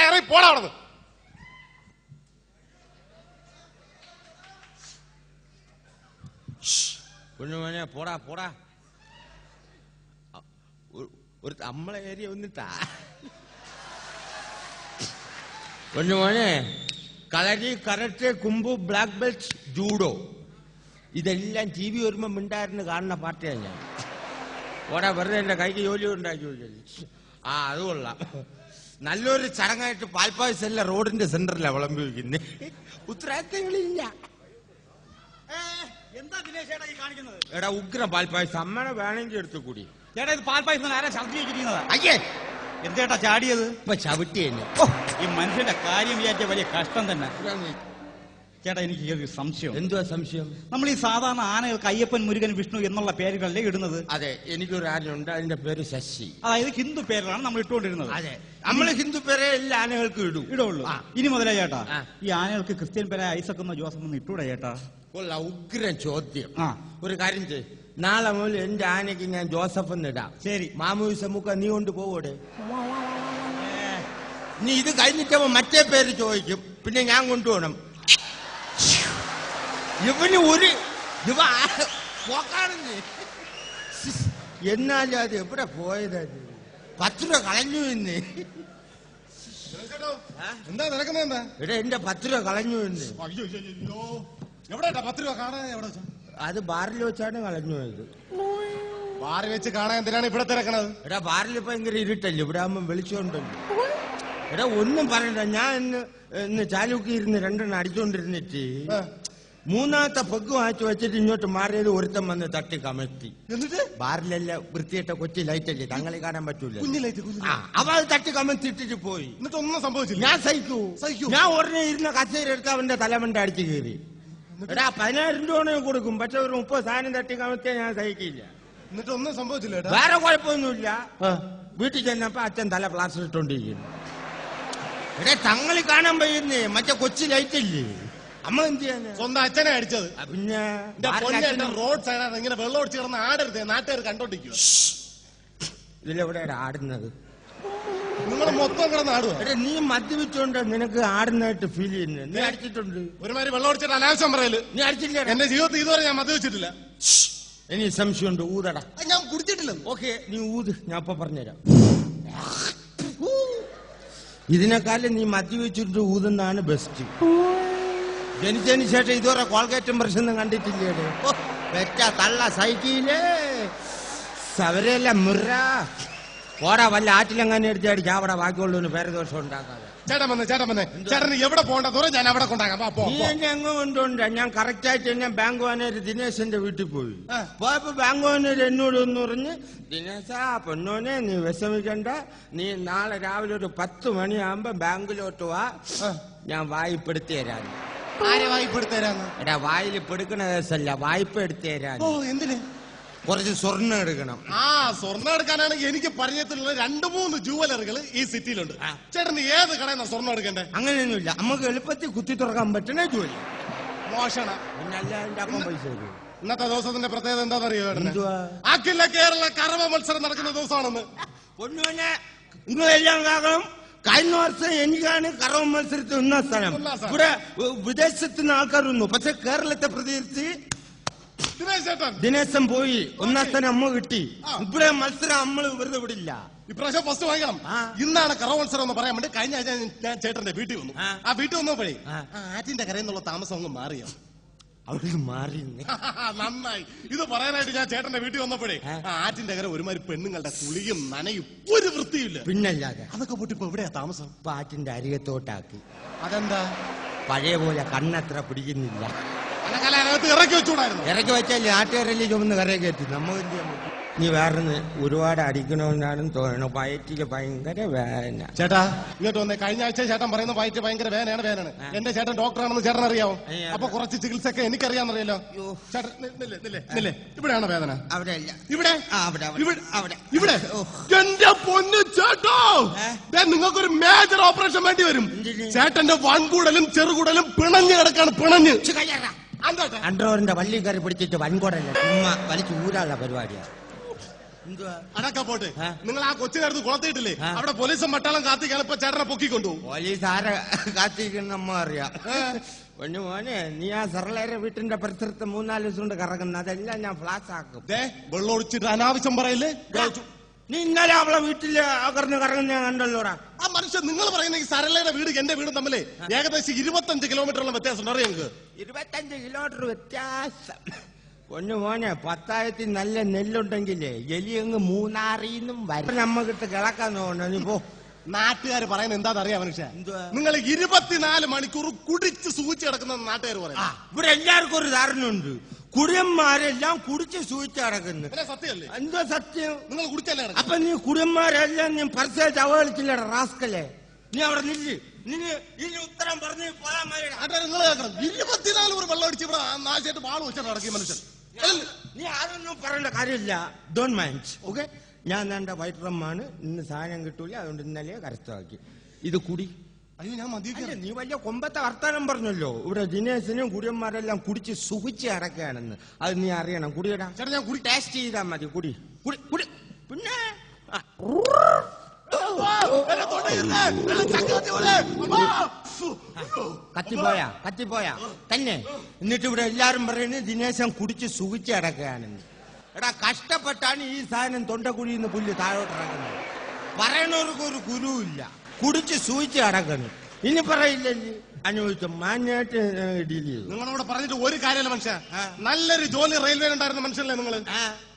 ഇറങ്ങി പോടാ അവിടെ. കുഞ്ഞുമോനെ പോടാ പോടാ. ഒരു നമ്മളെ ഏരിയ വന്നിട്ടാ കുഞ്ഞുമോനെ. കളരി, കരാട്ടെ, കുംബു, ബ്ലാക്ക് ബെൽറ്റ്, ജൂഡോ ഇതെല്ലാം TV വരുമ്പോ മിണ്ടായിരുന്നു കാണുന്ന പാർട്ടിയാണ് ഞാൻ. ഓടാ, വെറുതെ എന്റെ കൈക്ക് ജോലി ഉണ്ടാക്കി. അത് കൊള്ളാം. നല്ലൊരു ചടങ്ങായിട്ട് പാൽപ്പായസം എല്ലാം റോഡിന്റെ സെന്ററിലാണ് വിളമ്പി വയ്ക്കുന്നത്. ഉത്തരവാദിത്തങ്ങളില്ല. എന്താ ദിനേശേട്ടാ ഈ കാണിക്കുന്നത്? എടാ ഉഗ്രം പാൽപ്പായസം അമ്മനെ വേണമെങ്കിൽ എടുത്തു കൂടി. ചേട്ടാ ഇത് പാൽപ്പായസം ആരാ ഛർദ്ദി വെച്ചിരിക്കുന്നതാ? അയ്യേ എന്തേട്ടാ ചാടിയത്? ഇപ്പൊ ചവിട്ടി തന്നെ. ഈ മനുഷ്യന്റെ കാര്യം വിചാരിച്ച വലിയ കഷ്ടം തന്നെ. ചേട്ടാ എനിക്ക് ഒരു സംശയം. എന്തുവാ സംശയം? നമ്മൾ ഈ സാധാരണ ആനകൾക്ക് അയ്യപ്പൻ, മുരുകൻ, വിഷ്ണു എന്നുള്ള പേരുകളല്ലേ ഇടുന്നത്? അതെ, എനിക്കൊരു ആനയുണ്ട്, അതിന്റെ പേര് ശശി. അതായത് ഹിന്ദു പേരിലാണ് നമ്മൾ ഇട്ടുകൊണ്ടിരുന്നത്. അതെ, നമ്മൾ ഹിന്ദു പേരെ എല്ലാ ആനകൾക്കും ഇടുള്ളൂ. ഇനി മുതലേ ചേട്ടാ ഈ ആനകൾക്ക് ക്രിസ്ത്യൻ പേരെ ഐസക് എന്നോ ജോസഫ് എന്നോ ഇട്ടൂടെ ചേട്ടാ? ഉഗ്രം ചോദ്യം. ഒരു കാര്യം ചെയ്യ്, നാളെ മുതൽ എന്റെ ആനയ്ക്ക് ഞാൻ ജോസഫ് എന്നിടാം. ശരി. മാമൂസ മുക്ക നീ കൊണ്ട് പോവോടെ? നീ ഇത് കഴിഞ്ഞിട്ടപ്പോ മറ്റേ പേര് ചോദിക്കും, പിന്നെ ഞാൻ കൊണ്ടുപോകണം. ഇവന് ഒരു പോക്കാണെന്ന്. എന്നാലും അത് എവിടെ പോയതത്? 10 രൂപ കളഞ്ഞു എന്ന്. എന്താ നടക്കുന്നത്? എന്താ എടാ എന്റെ 10 രൂപ കളഞ്ഞു എന്ന്. എവിടെയാ 10 രൂപ കാണാൻ? എവിടെ അത് ബാറിൽ വെച്ചാണ് കളഞ്ഞു പോയത്. ബാറിൽ വെച്ച് കാണാൻ എന്തിനാണ് ഇവിടെ തിരക്കണത്? എടാ ബാറിൽ ഭയങ്കര ഇരുട്ടല്ലേ, ഇവിടെ ആകുമ്പോ വിളിച്ചോണ്ടല്ലോ. എടാ ഒന്നും പറയണ്ട, ഞാൻ ഇന്ന് ചാലൂക്കി ഇരുന്ന് 2 എണ്ണം അടിച്ചോണ്ടിരുന്നിട്ട് മൂന്നാമത്തെ പെഗ് വാങ്ങിച്ചു വെച്ചിട്ട് ഇങ്ങോട്ട് മാറിയത് ഒരുത്തം വന്ന് തട്ടി കമഴ്ത്തി. എന്നിട്ട് ബാറിലെല്ലാം വൃത്തിയിട്ട കൊച്ചി ലൈറ്റല്ലേ, തങ്ങളെ കാണാൻ പറ്റൂല. അവ അത് തട്ടി കമഴ്ത്തി ഇട്ടിട്ട് പോയി. എന്നിട്ട് ഒന്നും സംഭവിച്ചില്ല. ഞാൻ സഹിക്കൂ. ഞാൻ ഉടനെ ഇരുന്ന കസേര എടുത്ത് അവന്റെ തലമണ്ട അടിച്ചു കയറി. എടാ 10,000 രൂപ കൊടുക്കും, പക്ഷെ ഒരു 30 സാധനം തട്ടി കമഴ്ത്തിയാൽ ഞാൻ സഹിക്കില്ല. എന്നിട്ട് ഒന്നും സംഭവിച്ചില്ല. വേറെ കുഴപ്പമൊന്നുമില്ല. വീട്ടിൽ ചെന്നപ്പോ അച്ഛൻ തല പ്ലാസ്റ്റർ ഇട്ടോണ്ടിരിക്കുന്നു. എടാ തങ്ങളി കാണാൻ പോയിരുന്നേ, മറ്റേ കൊച്ചി ലൈറ്റില്ലേ, അമ്മ എന്ത് ചെയ്യാൻ? സ്വന്തം അച്ഛനെ അടിച്ചത്. പിന്നെ റോഡ് സൈഡാണ് ഇങ്ങനെ വെള്ളം ഒടിച്ച് കിടന്ന് ആടരുത്, നാട്ടുകാർ കണ്ടോണ്ടിരിക്കും. ഇതിലെവിടെയാണ് ആടുന്നത്? നിങ്ങൾ മൊത്തം കിടന്ന് ആടുക. എടാ നീ മദ്യപിച്ചോണ്ട് നിനക്ക് ആടുന്നതായിട്ട് ഫീൽ ചെയ്യുന്നത്. നീ അടിച്ചിട്ടുണ്ട്? ഒരുമാതിരി വെള്ളം ഒടിച്ചിട്ട് അനാവശ്യം പറയല്. നീ അടിച്ചില്ല? എന്റെ ജീവിതത്തിൽ ഇതുവരെ ഞാൻ മദ്യപിച്ചിട്ടില്ല. ഇനി സംശയമുണ്ട്, ഊതടാ. ഞാൻ കുടിച്ചിട്ടില്ല. ഓക്കെ, നീ ഊത്, ഞാൻ ഇപ്പൊ പറഞ്ഞുതരാം. ഇതിനേക്കാളും നീ മദ്യപിച്ചിട്ട് ഊതുന്നതാണ് ബെസ്റ്റ്. ജനിച്ചതിന് ശേഷം ഇതുവരെ കോൾഗേറ്റും പ്രശ്നം കണ്ടിട്ടില്ലേ? വെച്ച തള്ള സൈക്കിള് സവരെല്ലാം മുറ ഓടാ, വല്ല ആറ്റിലെങ്ങനെ എടുത്തടിച്ച് അവിടെ ബാക്കിയുള്ളവന് പേരദോഷം ഉണ്ടാക്കാതെ. ചേട്ടൻ വന്നേ, ചേട്ടന് എവിടെ പോകണ്ട ദൂരം ഞാൻ അവിടെ കൊണ്ടാകാം. നീ എന്നെ എങ്ങ് കൊണ്ടുണ്ട്? ഞാൻ കറക്റ്റ് ആയിട്ട് ഞാൻ ബാങ്ക് മാനേജർ ദിനേശന്റെ വീട്ടിൽ പോയി. പോയപ്പോ ബാങ്ക് മാനേജർ എന്നോട് ഒന്ന് പറഞ്ഞ്, ദിനേശാ പൊന്നോനെ നീ വിഷമിക്കണ്ട, നീ നാളെ രാവിലെ ഒരു 10 മണിയാകുമ്പോ ബാങ്കിലോട്ട് വാ, ഞാൻ വായ്പ എടുത്തു തരാൻ. ആരെ വായ്പ എടുത്തു തരാന്ന്? എടാ വായിൽ പെടുക്കണ കേസല്ല, വായ്പ എടുത്തു തരാൻ. എന്തിന്? കുറച്ച് സ്വർണ്ണം എടുക്കണം. സ്വർണ്ണം എടുക്കാനാണെങ്കിൽ എനിക്ക് പരിചയത്തിലുള്ള 2-3 ജുവലറികൾ ഈ സിറ്റിയിലുണ്ട്. ചേട്ടന് ഏത് കടയിൽ നിന്നാ സ്വർണ്ണം എടുക്കണ്ടേ? അങ്ങനെയൊന്നുമില്ല, നമുക്ക് എളുപ്പത്തിൽ കുത്തി തുറക്കാൻ പറ്റണ ജോലി. മോഷണ പൈസ വരും. ഇന്നത്തെ ദിവസത്തിന്റെ പ്രത്യേകത എന്താണെന്നറിയോ? അഖില കേരള കറവ മത്സരം നടക്കുന്ന ദിവസമാണെന്ന്. പൊന്നുമോനെ നിങ്ങളെല്ലാം കാരണം കഴിഞ്ഞ വർഷം എനിക്കാണ് കറവ മത്സരത്തിൽ 1ാം സ്ഥാനം. ഇവിടെ വിദേശത്ത് നിന്ന് ആൾക്കാർ വന്നു, പക്ഷെ കേരളത്തെ പ്രതികരിച്ച് ദിനേശൻ പോയി 1ാം സ്ഥാനം അമ്മ കിട്ടി. ഇവിടെ മത്സരം നമ്മൾ വെറുതെ വിടില്ല. ഇപ്രാവശ്യം ഫസ്റ്റ് വാങ്ങിക്കണം. ഇന്നാണ് കറവ മത്സരം എന്ന് പറയാൻ വേണ്ടി കഴിഞ്ഞ ആഴ്ച ഞാൻ ചേട്ടന്റെ വീട്ടിൽ വന്നു. ആ വീട്ടിൽ വന്നപ്പോഴേ ആറ്റിന്റെ കരയിൽ നിന്നുള്ള താമസം അങ്ങ് മാറിയോ? അവിടെ മാറി. നന്നായി. ഇത് പറയാനായിട്ട് ഞാൻ ചേട്ടന്റെ വീട്ടിൽ വന്നപ്പോഴേ ആറ്റിന്റെ കര ഒരുമാതിരി പെണ്ണുങ്ങളുടെ കുളിയും നനയും ഒരു വൃത്തിയില്ല. പിന്നല്ലാതെ അതൊക്കെ പൊട്ടി ഇപ്പൊ എവിടെയാ താമസം? ഇപ്പൊ ആറ്റിന്റെ അരികത്തോട്ടാക്കി. അതെന്താ? പഴയ പോലെ കണ്ണത്ര പിടിക്കുന്നില്ല. ഇറക്കി വെച്ചൂടായിരുന്നു. ഇറക്കി വെച്ചാൽ നാട്ടുകാരല്ലേ ചുമന്ന് കരയെ കയറ്റി. നമ്മൾ എന്ത് ചെയ്യാൻ പറ്റും? നീ വേറെ ഒരുപാട് അടിക്കണമെന്നാണ് തോന്നണം. വയറ്റില് ഭയങ്കര വേദന. ചേട്ടാ ഇങ്ങോട്ട് വന്നേ. കഴിഞ്ഞ ആഴ്ച ചേട്ടൻ പറയുന്ന വയറ്റ് ഭയങ്കര വേദനയാണ്. എന്റെ ചേട്ടൻ ഡോക്ടറാണെന്ന് ചേട്ടൻ അറിയാവോ? അപ്പൊ കുറച്ച് ചികിത്സയൊക്കെ എനിക്കറിയാമെന്നറിയാലോ. ചേട്ടൻ ഇവിടെയാണോ വേദന? അവിടെ അല്ല, ഇവിടെ. ഇവിടെ എന്റെ പൊന്നു ചേട്ടോ, നിങ്ങൾക്കൊരു മേജർ ഓപ്പറേഷൻ വേണ്ടി വരും. ചേട്ടന്റെ വൻകൂടലും ചെറുകൂടലും പിണഞ്ഞു കിടക്കാണ്. പിണഞ്ഞ് അണ്ടർവെയറിന്റെ വള്ളി കയറി പിടിച്ചിട്ട് വൻകൂടല്ല, ചുമ്മാ വലിച്ചു ഊരാനുള്ള പരിപാടിയാണ്. എന്തുവാ അടക്ക പോട്ടെ ആ? നിങ്ങൾ ആ കൊച്ചിനടുത്ത് കുളത്തിയിട്ടില്ലേ ആ. അവിടെ പോലീസും പട്ടാളം കാത്തിക്കാണ് ഇപ്പൊ ചേട്ടനെ പൊക്കിക്കൊണ്ടുപോകും. പോലീസ് ആരെ കാത്തിരിക്കുന്ന നമ്മ അറിയാം. പൊന്നു മോനെ, നീ ആ സർലേരെ വീട്ടിന്റെ പരിസരത്ത് 3-4 ദിവസം കൊണ്ട് കറങ്ങുന്ന അതെല്ലാം ഞാൻ ഫ്ലാഷ് ആക്കും. വെള്ളം ഒഴിച്ചിട്ട് അനാവശ്യം പറയല്ലേ. നീ ഇന്നലെ അവളെ വീട്ടില് കറങ്ങുന്ന ഞാൻ കണ്ടല്ലോടാ. ആ മനുഷ്യൻ നിങ്ങൾ പറയുന്ന ഈ സരളയുടെ വീട് എന്റെ വീടും തമ്മിലേ ഏകദേശം 25 കിലോമീറ്ററോളം വ്യത്യാസം അറിയാം നിങ്ങൾക്ക്. 25 കിലോമീറ്റർ വ്യത്യാസം. പൊന്നു മോനെ, പത്തായത്തിൽ നല്ല നെല്ലുണ്ടെങ്കിലേ എലി അങ്ങ് മൂന്നാറിന്നും വരും. നമ്മക്കിട്ട് കിളക്കാൻ തോന്നണം. നീ പോ. നാട്ടുകാർ പറയുന്നത് എന്താണെന്ന് അറിയാം മനുഷ്യ. എന്തുവാ? നിങ്ങൾ 24 മണിക്കൂർ കുടിച്ച് സൂചിച്ച് കിടക്കുന്ന നാട്ടുകാർ പറയും. ഇവിടെ എല്ലാവർക്കും ഒരു ധാരണയുണ്ട്, കുടിയന്മാരെല്ലാം കുടിച്ച് സൂചിച്ച് കിടക്കുന്നു. സത്യമല്ലേ? എന്തോ സത്യം? നിങ്ങൾ കുടിച്ചല്ലേ? അപ്പൊ നീ കുടിയന്മാരെല്ലാം നീ പരസ്യമായിട്ട് അവഹേളിച്ചില്ലടാ റാസ്കല്ലേ. നീ അവിടെ നില്ല്. ഇതിന് ഉത്തരം പറഞ്ഞു പോയാൽ മതി. നിങ്ങൾ കേൾക്കണം, 24 ഒരു വെള്ളം അടിച്ച് ഇവിടെ നാശമായിട്ട് വാള് വെച്ചാൽ നടക്കിയ മനുഷ്യൻ. നീ ആരൊന്നും പറയേണ്ട കാര്യമില്ല. Don't mind. ഓക്കെ, ഞാൻ എന്റെ വൈറ്റ് റമ്മാണ്. ഇന്ന് സാധനം കിട്ടൂല, അതുകൊണ്ട് ഇന്നലെ കരസ്ഥമാക്കി. ഇത് കുടി. അയ്യോ ഞാൻ മതിയൊക്കെ. നീ വലിയ കൊമ്പത്തെ വർത്താനം പറഞ്ഞല്ലോ. ഇവിടെ ദിനേശനും കുടിയന്മാരെല്ലാം കുടിച്ച് സുഖിച്ച് അടക്കുകയാണെന്ന്. അത് നീ അറിയണം. കുടിയടാ. ചേട്ടാ ഞാൻ കുടി. ടേസ്റ്റ് ചെയ്താൽ മതി. കുടി കുടി കുടി. പിന്നെ കത്തിപ്പോയാ തന്നെ. എന്നിട്ട് ഇവിടെ എല്ലാരും പറയുന്നത് ദിനേശൻ കുടിച്ച് സുഖിച്ച് അടക്കുകയാണെന്ന്. എടാ, കഷ്ടപ്പെട്ടാണ് ഈ സാധനം തൊണ്ടക്കുഴിയിൽ നിന്ന് പുല്ല് താഴോട്ട് ഇറങ്ങുന്നത്. പറയണവർക്ക് ഒരു ഗുരുവില്ല. കുടിച്ച് സൂചിച്ച് അടക്കുന്നു. ഇനി പറയില്ലല്ലേ? അനുഭവിച്ച മാന്യായിട്ട് ഡീൽ ചെയ്തു. നിങ്ങളോട് പറഞ്ഞിട്ട് ഒരു കാര്യമല്ല മനുഷ്യ. നല്ലൊരു ജോലി റെയിൽവേയിൽ ഉണ്ടായിരുന്ന മനുഷ്യനല്ലേ നിങ്ങൾ?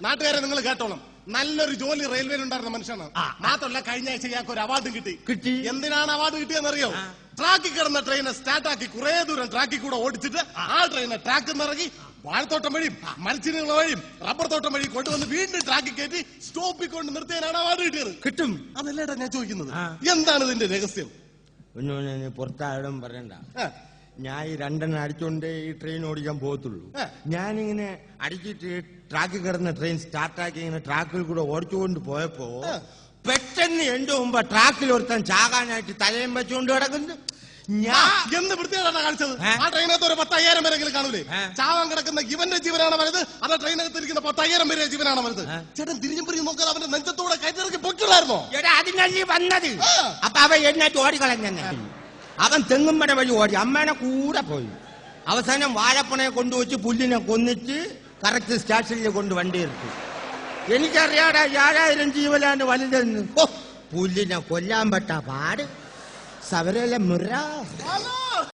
നാട്ടുകാരെ നിങ്ങൾ കേട്ടോളം, നല്ലൊരു ജോലി റെയിൽവേയിൽ ഉണ്ടായിരുന്ന മനുഷ്യനാണ്. മാത്രമല്ല, കഴിഞ്ഞ ആഴ്ച ഇയാൾക്ക് ഒരു അവാർഡ് കിട്ടി. എന്തിനാണ് അവാർഡ് കിട്ടിയെന്നറിയോ? ട്രാക്കിൽ കിടന്ന ട്രെയിനെ സ്റ്റാർട്ടാക്കി കുറെ ദൂരം ട്രാക്കിൽ കൂടെ ഓടിച്ചിട്ട് ആ ട്രെയിനെ ട്രാക്കിൽ നിന്ന് ഇറങ്ങി വാഴത്തോട്ടം വഴിയും മത്സ്യങ്ങൾ വഴിയും റബ്ബർ തോട്ടം വഴി കൊണ്ടുവന്ന് വീണ്ടും ട്രാക്കിൽ കയറ്റി സ്റ്റോപ്പിൽ കൊണ്ട് നിർത്തിയാലാണ് അവാർഡ് കിട്ടിയത്. കിട്ടും. അതല്ലേടാ ഞാൻ ചോദിക്കുന്നത്, എന്താണ് ഇതിന്റെ രഹസ്യം? പുറത്താഴം പറയണ്ട. ഞാൻ ഈ 2 അടിച്ചോണ്ടേ ഈ ട്രെയിൻ ഓടിക്കാൻ പോകത്തുള്ളൂ. ഞാനിങ്ങനെ അടിച്ചിട്ട് ട്രാക്കിൽ കിടന്ന ട്രെയിൻ സ്റ്റാർട്ടാക്കി ഇങ്ങനെ ട്രാക്കിൽ കൂടെ ഓടിച്ചുകൊണ്ട് പോയപ്പോ പെട്ടെന്ന് എന്റെ മുമ്പ് ട്രാക്കിൽ ഒരുത്താൻ ചാകാനായിട്ട് തലയും വെച്ചുകൊണ്ട് കിടക്കുന്നു. എന്ത് വൃത്തിയാണ് കാണിച്ചത്? ആ ട്രെയിനകത്ത് ഒരു 10,000 പേരെങ്കിലും കാണൂലേ? ചാവാൻ കിടക്കുന്ന ഇവന്റെ ജീവനാണ് വലുത്, അതോ ട്രെയിനകത്ത് ഇരിക്കുന്ന 10,000 പേരെ ജീവനാണ് വലുത്? ചേട്ടൻ തിരിഞ്ഞും പിരിഞ്ഞും നോക്കാതെ അവന്റെ നെഞ്ചത്തോടെ കയറ്റിറക്കി പൊക്കിടായിരുന്നോ? അതിനല്ലേ വന്നത്. അപ്പൊ അവൻ എന്നിട്ട് ഓടിക്കളഞ്ഞ. അവൻ തെങ്ങുമ്പട വഴി ഓടി അമ്മേനെ കൂടെ പോയി. അവസാനം വാഴപ്പണയെ കൊണ്ടുവച്ച് പുല്ലിനെ കൊന്നിച്ച് കറക്റ്റ് സ്റ്റേഷനിൽ കൊണ്ട് വണ്ടി എടുത്തു. എനിക്കറിയാടാ 7,000 ജീവനാണ് വലുതെന്ന്. പുല്ലിനെ കൊല്ലാൻ പറ്റാ പാട്. സവരയിലെ മുറ